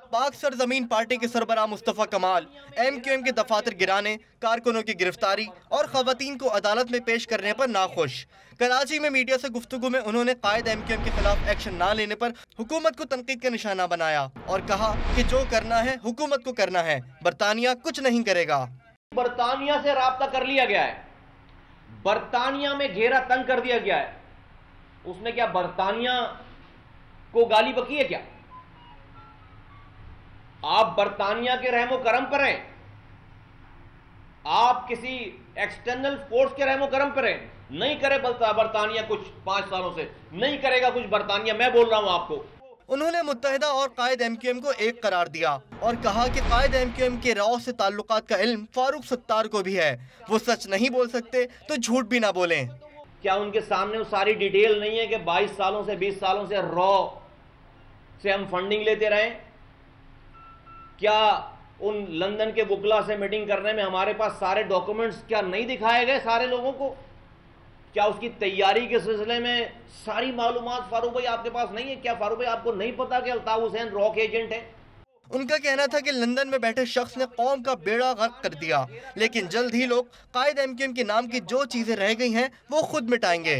पाक सरजमीन पार्टी के सरबराह मुस्तफ़ा कमाल MQM के दफातर गिराने, कारकुनों की गिरफ्तारी और खवातीन को अदालत में पेश करने पर नाखुश। कराची में मीडिया से गुफ्तगू में उन्होंने कायद MQM के खिलाफ एक्शन ना लेने पर हुकूमत को तनकीद का निशाना बनाया और कहा कि जो करना है हुकूमत को करना है, बरतानिया कुछ नहीं करेगा। बरतानिया से राब्ता कर लिया गया है, बरतानिया में घेरा तंग कर दिया गया है। उसने क्या बरतानिया को गाली बकी है क्या? आप बरतानिया के रहमो करम पर हैं, आप किसी एक्सटर्नल फोर्स के रहमो करम पर हैं। नहीं करे बरतानिया कुछ 5 सालों से नहीं करेगा कुछ बरतानिया, मैं बोल रहा हूं आपको। उन्होंने मुत्तहिदा और कायद MQM को एक करार दिया और कहा कि कायद MQM के राव से ताल्लुकात का इल्म फारूक सत्तार को भी है, वो सच नहीं बोल सकते तो झूठ भी ना बोलें। क्या उनके सामने वो सारी डिटेल नहीं है कि 22 सालों से 20 सालों से रॉ से हम फंडिंग लेते रहे? क्या उन लंदन के वुकला से मीटिंग करने में हमारे पास सारे डॉक्यूमेंट्स क्या नहीं दिखाए गए सारे लोगों को? क्या उसकी तैयारी के सिलसिले में सारी मालूमात फारूक भाई आपके पास नहीं है? क्या फारूक भाई आपको नहीं पता कि अल्ताफ हुसैन रॉ के एजेंट है? उनका कहना था कि लंदन में बैठे शख्स ने कौम का बेड़ा गर्क कर दिया, लेकिन जल्द ही लोग कायद MQM के नाम की जो चीजें रह गई हैं वो खुद मिटाएंगे।